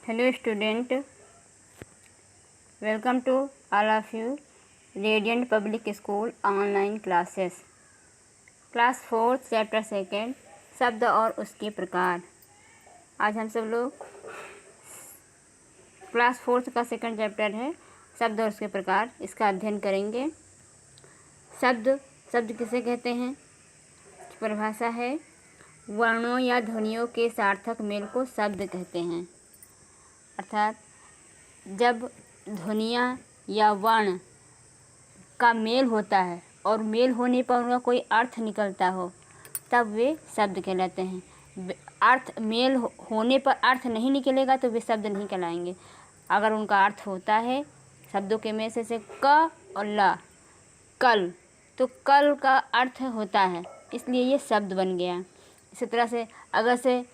Hello student, welcome to all of you Radiant Public School online classes. Class 4 chapter 2 शब्द और उसके प्रकार। आज हम सब लोग क्लास 4 का 2 चैप्टर है शब्द और उसके प्रकार, इसका अध्ययन करेंगे। शब्द किसे कहते हैं? परिभाषा है वर्णों या ध्वनियों के सार्थक मेल को शब्द कहते हैं। अर्थात जब ध्वनियाँ या वर्ण का मेल होता है और मेल होने पर उनका कोई अर्थ निकलता हो तब वे शब्द कहलाते हैं। अर्थ मेल होने पर अर्थ नहीं निकलेगा तो वे शब्द नहीं कहलाएंगे। अगर उनका अर्थ होता है शब्दों के में से क और ल, कल, तो कल का अर्थ होता है, इसलिए ये शब्द बन गया। इसी तरह से अगर से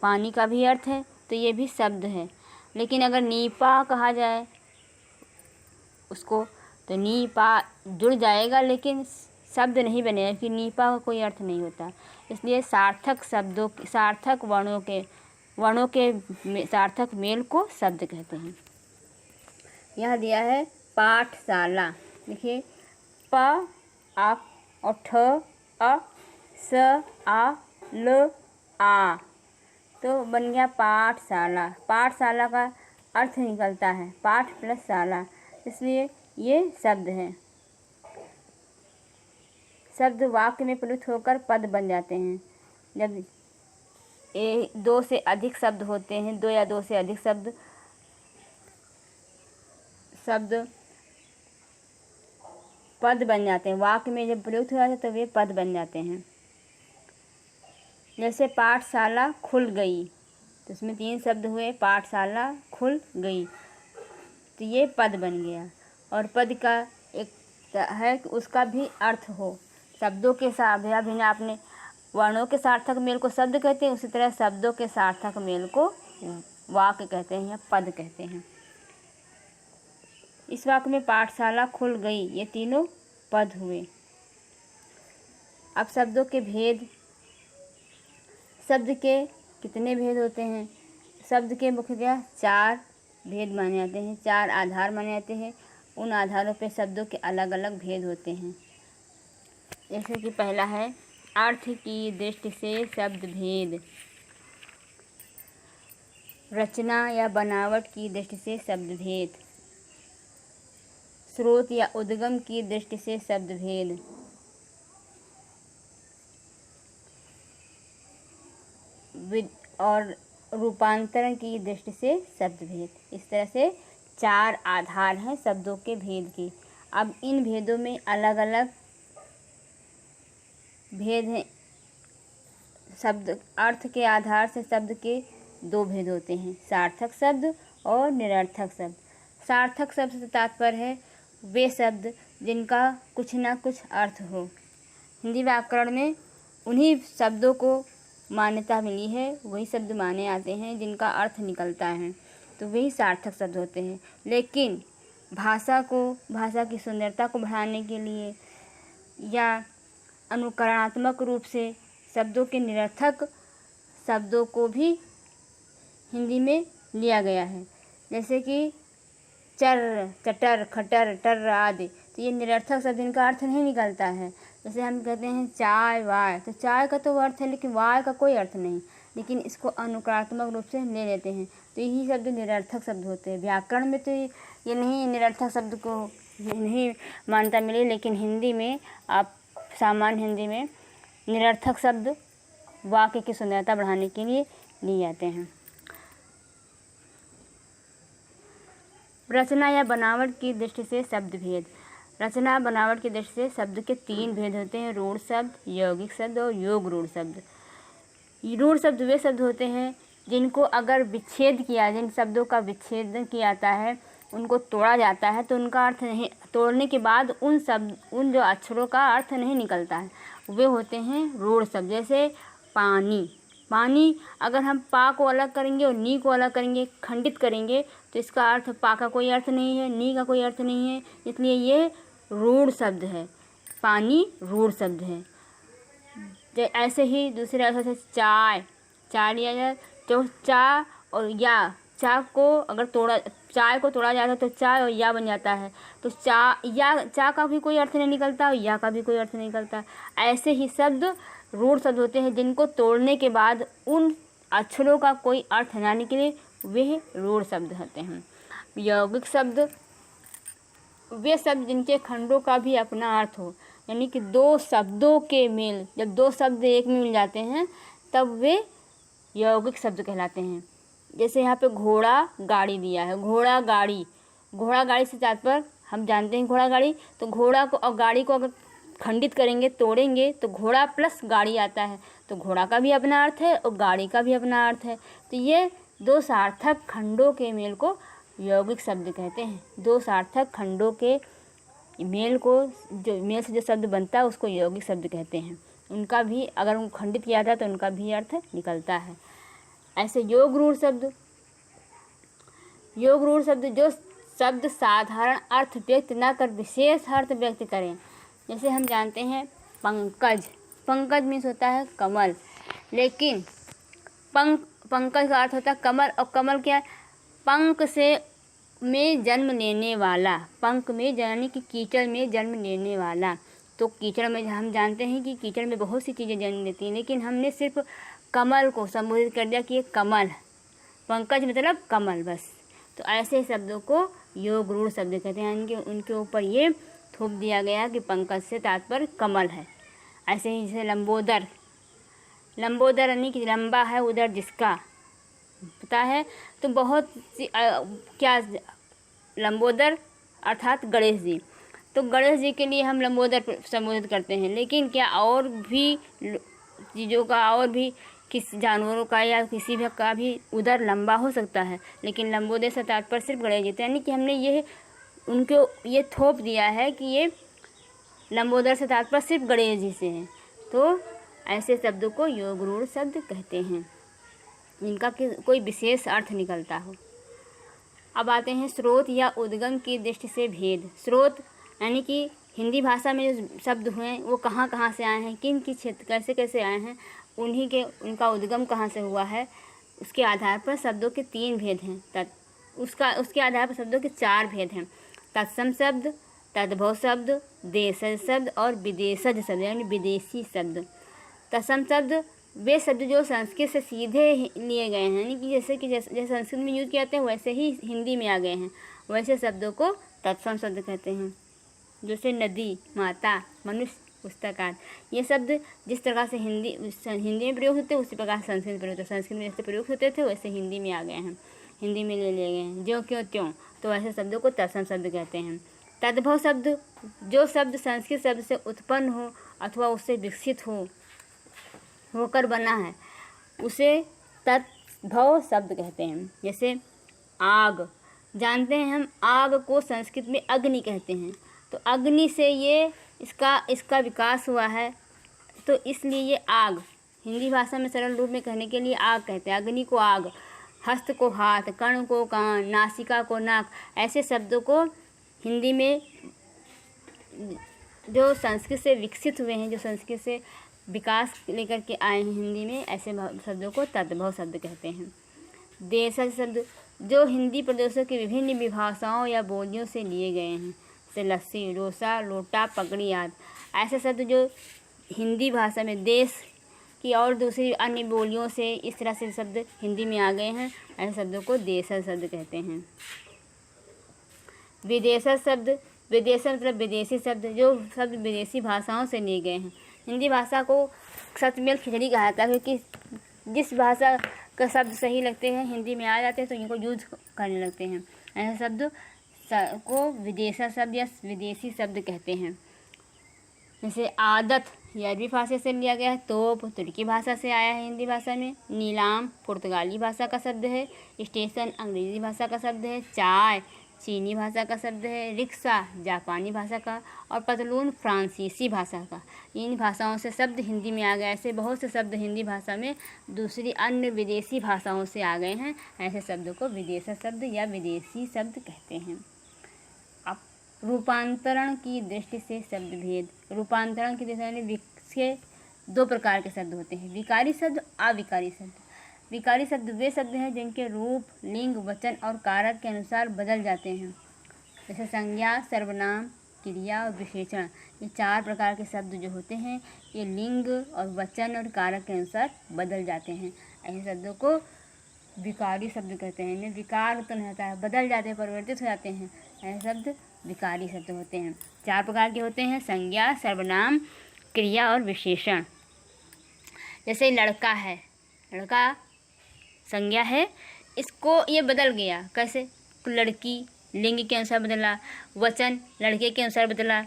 पानी का भी अर्थ है तो ये भी शब्द है। लेकिन अगर नीपा कहा जाए उसको तो नीपा जुड़ जाएगा लेकिन शब्द नहीं बनेगा, कि नीपा का कोई अर्थ नहीं होता। इसलिए सार्थक वर्णों के सार्थक मेल को शब्द कहते हैं। यह दिया है पाठशाला। देखिए प आ और ठ अ स आ ल आ, तो बन गया पाठशाला। पाठशाला का अर्थ निकलता है पाठ प्लस शाला, इसलिए ये शब्द है। शब्द वाक्य में प्रयुक्त होकर पद बन जाते हैं। जब दो से अधिक शब्द होते हैं, दो या दो से अधिक शब्द पद बन जाते हैं। वाक्य में जब प्रयुक्त हो जाते हैं तो वे पद बन जाते हैं। जैसे पाठशाला खुल गई, तो इसमें 3 शब्द हुए, पाठशाला खुल गई, तो ये पद बन गया। और पद का एक है कि उसका भी अर्थ हो। शब्दों के साथ भिन्न आपने वर्णों के सार्थक मेल को शब्द कहते हैं, उसी तरह शब्दों के सार्थक मेल को वाक्य कहते हैं या पद कहते हैं। इस वाक्य में पाठशाला खुल गई, ये तीनों पद हुए। अब शब्दों के भेद। शब्द के कितने भेद होते हैं? शब्द के मुख्यतः 4 भेद माने जाते हैं, 4 आधार माने जाते हैं। उन आधारों पे शब्दों के अलग अलग भेद होते हैं। जैसे कि पहला है अर्थ की दृष्टि से शब्द भेद, रचना या बनावट की दृष्टि से शब्द भेद, स्रोत या उद्गम की दृष्टि से शब्द भेद, और रूपांतरण की दृष्टि से शब्द भेद। इस तरह से 4 आधार हैं शब्दों के भेद के। अब इन भेदों में अलग अलग भेद हैं। शब्द अर्थ के आधार से शब्द के 2 भेद होते हैं, सार्थक शब्द और निरर्थक शब्द। सार्थक शब्द से तात्पर्य है वे शब्द जिनका कुछ ना कुछ अर्थ हो। हिंदी व्याकरण में उन्हीं शब्दों को मान्यता मिली है, वही शब्द माने आते हैं जिनका अर्थ निकलता है, तो वही सार्थक शब्द होते हैं। लेकिन भाषा की सुंदरता को बढ़ाने के लिए या अनुकरणात्मक रूप से शब्दों के निरर्थक शब्दों को भी हिंदी में लिया गया है। जैसे कि चर, चटर, खटर, टर आदि, तो ये निरर्थक शब्द, इनका अर्थ नहीं निकलता है। जैसे हम कहते हैं चाय वाय, तो चाय का तो अर्थ है लेकिन वाय का कोई अर्थ नहीं, लेकिन इसको अनुकरणात्मक रूप से ले लेते हैं, तो यही शब्द निरर्थक शब्द होते हैं। व्याकरण में तो ये नहीं, निरर्थक शब्द को नहीं मान्यता मिली, लेकिन हिंदी में सामान्य हिंदी में निरर्थक शब्द वाक्य की सुंदरता बढ़ाने के लिए लिए जाते हैं। रचना या बनावट की दृष्टि से शब्द भेद। रचना बनावट की दृष्टि से शब्द के 3 भेद होते हैं, रूढ़ शब्द, यौगिक शब्द और योग रूढ़ शब्द। रूढ़ शब्द वे शब्द होते हैं जिनको अगर जिन शब्दों का विच्छेदन किया जाता है, उनको तोड़ा जाता है, तो उनका अर्थ नहीं, तोड़ने के बाद उन जो अक्षरों का अर्थ नहीं निकलता है, वे होते हैं रूढ़ शब्द। जैसे पानी अगर हम पा को अलग करेंगे और नी को अलग करेंगे, खंडित करेंगे, तो इसका अर्थ पा का कोई अर्थ नहीं है, नी का कोई अर्थ नहीं है, इसलिए ये रूढ़ शब्द है। पानी रूढ़ शब्द है। ऐसे ही दूसरे अर्थ से चाय लिया जाए तो चा और या, चा को अगर तोड़ा, चाय को तोड़ा जाता है तो चाय और या बन जाता है। तो चा का भी कोई अर्थ नहीं निकलता और या का भी कोई अर्थ नहीं निकलता। ऐसे ही शब्द रूढ़ शब्द होते हैं जिनको तोड़ने के बाद उन अक्षरों का कोई अर्थ ना निकले, वे रूढ़ शब्द होते हैं। यौगिक शब्द वे शब्द जिनके खंडों का भी अपना अर्थ हो, यानी कि दो शब्दों के मेल, जब दो शब्द एक में मिल जाते हैं तब वे यौगिक शब्द कहलाते हैं। जैसे यहाँ पे घोड़ा गाड़ी दिया है, घोड़ा गाड़ी से तात्पर्य हम जानते हैं घोड़ा गाड़ी, तो घोड़ा को और गाड़ी को अगर खंडित करेंगे, तोड़ेंगे तो घोड़ा प्लस गाड़ी आता है, तो घोड़ा का भी अपना अर्थ है और गाड़ी का भी अपना अर्थ है। तो ये दो सार्थक खंडों के मेल को यौगिक शब्द कहते हैं। दो सार्थक खंडों के मेल से जो शब्द बनता है उसको यौगिक शब्द कहते हैं। उनका भी अगर उनको खंडित किया जाए तो उनका भी अर्थ निकलता है। ऐसे योग रूढ़ शब्द जो शब्द साधारण अर्थ व्यक्त न कर विशेष अर्थ व्यक्त करें। जैसे हम जानते हैं पंकज मीन्स होता है कमल, लेकिन पंकज का अर्थ होता है कमल, और कमल क्या है? पंख में जन्म लेने वाला, पंख में यानी कि कीचड़ में जन्म लेने वाला। तो कीचड़ में हम जानते हैं कि कीचड़ में बहुत सी चीज़ें जन्म लेती हैं, लेकिन हमने सिर्फ कमल को संबोधित कर दिया कि ये कमल, पंकज मतलब कमल बस। तो ऐसे शब्दों को योग रूढ़ शब्द कहते हैं, यानी कि उनके ऊपर ये थोप दिया गया कि पंकज से तात्पर्य कमल है। ऐसे ही जैसे लंबोदर यानी कि लंबा है उधर जिसका, पता है तो बहुत सी क्या लंबोदर अर्थात गणेश जी, तो गणेश जी के लिए हम लंबोदर संबोधित करते हैं। लेकिन क्या और भी चीज़ों का, और भी किसी जानवरों का या किसी भी का भी उधर लंबा हो सकता है, लेकिन लंबोदर से तात्पर्य सिर्फ गणेश जी, यानी कि हमने ये उनको ये थोप दिया है कि ये लंबोदर से तात्पर्य सिर्फ गणेश जी से है। तो ऐसे शब्दों को योग रूढ़ शब्द कहते हैं, जिनका कोई विशेष अर्थ निकलता हो। अब आते हैं स्रोत या उद्गम की दृष्टि से भेद। स्रोत यानी कि हिंदी भाषा में जो शब्द हुए वो कहाँ कहाँ से आए हैं, किन क्षेत्र कैसे कैसे आए हैं, उनका उद्गम कहाँ से हुआ है, उसके आधार पर शब्दों के 3 भेद हैं। उसके आधार पर शब्दों के 4 भेद हैं। तत्सम शब्द, तद्भव शब्द, देशज शब्द और विदेशज शब्द यानी विदेशी शब्द। तत्सम शब्द वे शब्द जो संस्कृत से सीधे लिए गए हैं, यानी कि जैसे संस्कृत में यूज़ किए जाते हैं वैसे ही हिंदी में आ गए हैं, वैसे शब्दों को तत्सम शब्द कहते हैं। जैसे नदी, माता, मनुष्य, पुस्तकालय, ये शब्द जिस प्रकार से हिंदी में प्रयोग होते हैं उसी प्रकार संस्कृत में प्रयोग होते हैं। संस्कृत में जैसे प्रयोग होते थे वैसे हिंदी में आ गए हैं, हिंदी में ले लिए गए हैं, ज्यों क्यों त्यों, तो ऐसे शब्दों को तत्सम शब्द कहते हैं। तद्भव शब्द जो शब्द संस्कृत शब्द से उत्पन्न हो अथवा उससे विकसित होकर बना है उसे तद्भव शब्द कहते हैं। जैसे आग, जानते हैं हम आग को संस्कृत में अग्नि कहते हैं, तो अग्नि से ये इसका विकास हुआ है, तो इसलिए ये आग हिंदी भाषा में सरल रूप में कहने के लिए आग कहते हैं। अग्नि को आग, हस्त को हाथ, कर्ण को कान, नासिका को नाक, ऐसे शब्दों को हिंदी में जो संस्कृत से विकसित हुए हैं, जो संस्कृत से विकास लेकर के आए हैं हिंदी में, ऐसे शब्दों को तद्भव शब्द कहते हैं। देशज शब्द जो हिंदी प्रदेशों की विभिन्न विभाषाओं या बोलियों से लिए गए हैं, जैसे लस्सी, डोसा, लोटा, पगड़ी आदि। ऐसे शब्द जो हिंदी भाषा में देश की और दूसरी अन्य बोलियों से इस तरह से शब्द हिंदी में आ गए हैं, ऐसे शब्दों को देशज शब्द कहते हैं। विदेशज शब्द, विदेश मतलब विदेशी शब्द, जो शब्द विदेशी भाषाओं से लिए गए हैं। हिंदी भाषा को सतमेल खिचड़ी कहा जाता है, क्योंकि जिस भाषा का शब्द सही लगते हैं हिंदी में आ जाते हैं तो इनको यूज करने लगते हैं। ऐसे शब्द को विदेशा शब्द या विदेशी शब्द कहते हैं। जैसे आदत ये अरबी भाषा से लिया गया है, तोप तुर्की भाषा से आया है हिंदी भाषा में, नीलाम पुर्तगाली भाषा का शब्द है, स्टेशन अंग्रेज़ी भाषा का शब्द है, चाय चीनी भाषा का शब्द है, रिक्शा जापानी भाषा का और पतलून फ्रांसीसी भाषा का। इन भाषाओं से शब्द हिंदी में आ गए। ऐसे बहुत से शब्द हिंदी भाषा में दूसरी अन्य विदेशी भाषाओं से आ गए हैं, ऐसे शब्दों को विदेशी शब्द या विदेशी शब्द कहते हैं। अब रूपांतरण की दृष्टि से शब्द भेद। रूपांतरण की दृष्टि से 2 प्रकार के शब्द होते हैं, विकारी शब्द, अविकारी शब्द। विकारी शब्द वे शब्द हैं जिनके रूप, लिंग, वचन और कारक के अनुसार बदल जाते हैं। जैसे संज्ञा, सर्वनाम, क्रिया और विशेषण। ये 4 प्रकार के शब्द जो होते हैं ये लिंग और वचन और कारक के अनुसार बदल जाते हैं। ऐसे शब्दों को विकारी शब्द कहते हैं। इनमें विकार उत्पन्न होता है, बदल जाते हैं, परिवर्तित हो जाते हैं। ऐसे शब्द विकारी शब्द होते हैं। 4 प्रकार के होते हैं, संज्ञा, सर्वनाम, क्रिया और विशेषण। जैसे लड़का है, लड़का संज्ञा है, इसको ये बदल गया, कैसे? लड़की लिंग के अनुसार बदला, वचन लड़के के अनुसार बदला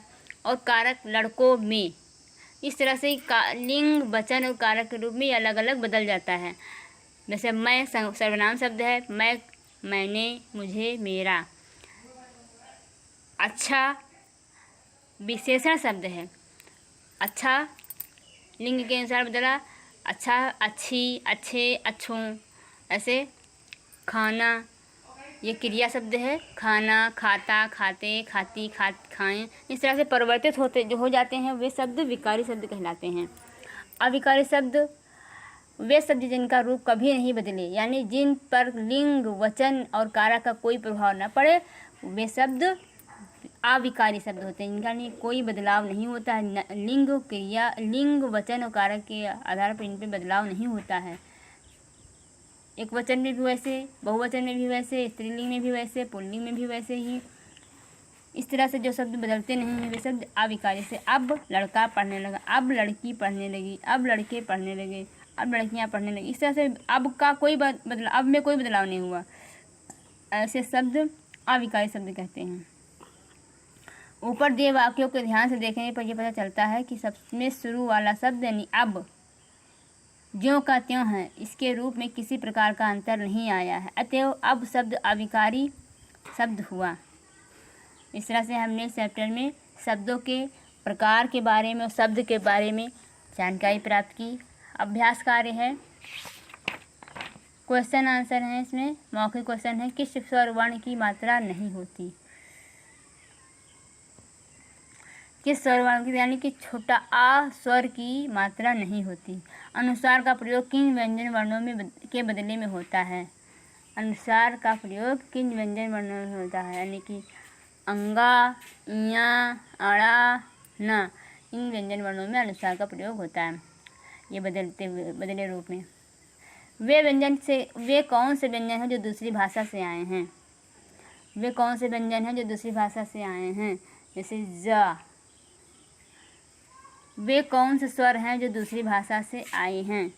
और कारक लड़कों में। इस तरह से लिंग, वचन और कारक के रूप में अलग अलग बदल जाता है। जैसे मैं सर्वनाम शब्द है, मैं, मैंने, मुझे, मेरा। अच्छा विशेषण शब्द है, अच्छा लिंग के अनुसार बदला, अच्छा, अच्छी, अच्छे, अच्छों। ऐसे खाना ये क्रिया शब्द है, खाना, खाता, खाते, खाती, खाएं। इस तरह से परिवर्तित होते जो हो जाते हैं वे शब्द विकारी शब्द कहलाते हैं। अविकारी शब्द वे शब्द जिनका रूप कभी नहीं बदले, यानी जिन पर लिंग, वचन और कारक का कोई प्रभाव न पड़े, वे शब्द अविकारी शब्द होते हैं। इनका नहीं कोई बदलाव नहीं होता है। लिंग, क्रिया, लिंग, वचन और कारक के आधार पर इन पर बदलाव नहीं होता है। एक वचन में भी वैसे, बहुवचन में भी वैसे, स्त्रीलिंग में भी वैसे, पुल्लिंग में भी वैसे ही। इस तरह से जो शब्द बदलते नहीं हैं वे शब्द अविकारी। से अब लड़का पढ़ने लगा, अब लड़की पढ़ने लगी, अब लड़के पढ़ने लगे, अब लड़कियां पढ़ने लगी। इस तरह से अब का कोई बदलाव, अब में कोई बदलाव नहीं हुआ। ऐसे शब्द अविकारी शब्द कहते हैं। ऊपर दिए वाक्यों को ध्यान से देखने पर यह पता चलता है कि सबसे शुरू वाला शब्द यानी अब ज्यों का त्यों है, इसके रूप में किसी प्रकार का अंतर नहीं आया है, अतएव अब शब्द अविकारी शब्द हुआ। इस तरह से हमने चैप्टर में शब्दों के प्रकार के बारे में और शब्द के बारे में जानकारी प्राप्त की। अभ्यास कार्य है, क्वेश्चन आंसर है। इसमें मौखिक क्वेश्चन है, किस स्वर वर्ण की मात्रा नहीं होती? किस स्वर वर्ण की, यानी कि छोटा आ स्वर की मात्रा नहीं होती। अनुस्वार का प्रयोग किन व्यंजन वर्णों में के बदले में होता है? अनुस्वार का प्रयोग किन व्यंजन वर्णों में होता है? यानी कि अंगा, इया, अड़ा, न, इन व्यंजन वर्णों में अनुस्वार का प्रयोग होता है, ये बदले रूप में। वे कौन से व्यंजन हैं जो दूसरी भाषा से आए हैं? वे कौन से व्यंजन हैं जो दूसरी भाषा से आए हैं? जैसे ज। वे कौन से स्वर हैं जो दूसरी भाषा से आए हैं?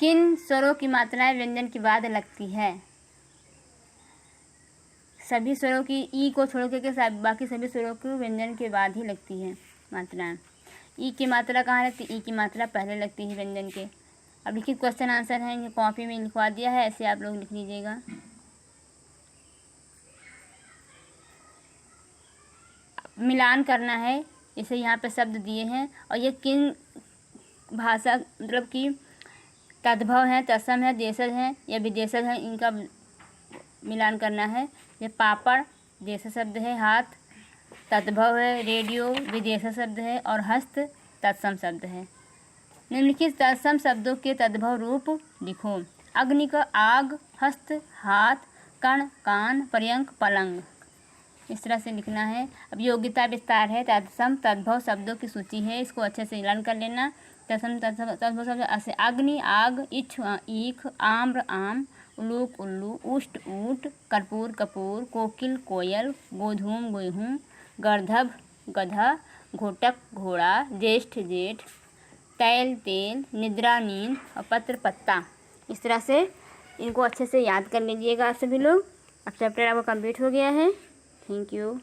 किन स्वरों की मात्राएं व्यंजन के बाद लगती है? सभी स्वरों की ई को छोड़ के बाकी सभी स्वरों को व्यंजन के बाद ही लगती है मात्राएं। ई की मात्रा कहाँ लगती है? ई की मात्रा पहले लगती है व्यंजन के। अब लिखित क्वेश्चन आंसर है, ये कॉपी में लिखवा दिया है, ऐसे आप लोग लिख लीजिएगा। मिलान करना है, जैसे यहाँ पे शब्द दिए हैं और ये किन भाषा मतलब कि तद्भव है, तत्सम है, देशज है या विदेशज है, इनका मिलान करना है। ये पापड़ देश शब्द है, हाथ तद्भव है, रेडियो विदेश शब्द है और हस्त तत्सम शब्द है। निम्नलिखित तत्सम शब्दों के तद्भव रूप लिखो। अग्नि का आग, हस्त हाथ, कण कान, पर्यंक पलंग। इस तरह से लिखना है। अब योग्यता विस्तार है, तत्सम तद्भव शब्दों की सूची है, इसको अच्छे से मिलान कर लेना। तत्सम तद्भव शब्द ऐसे अग्नि आग, इच्छ ईख, आम्र आम, उल्लूक उल्लू, उष्ट ऊँट, कर्पूर कपूर, कोकिल कोयल, गोधूम गेहूँ, गर्दभ गधा, घोटक घोड़ा, ज्येष्ठ जेठ, तैल तेल, निद्रा नींद और पत्र पत्ता। इस तरह से इनको अच्छे से याद कर लीजिएगा सभी लोग। अब चैप्टर आपका कंप्लीट हो गया है। Thank you.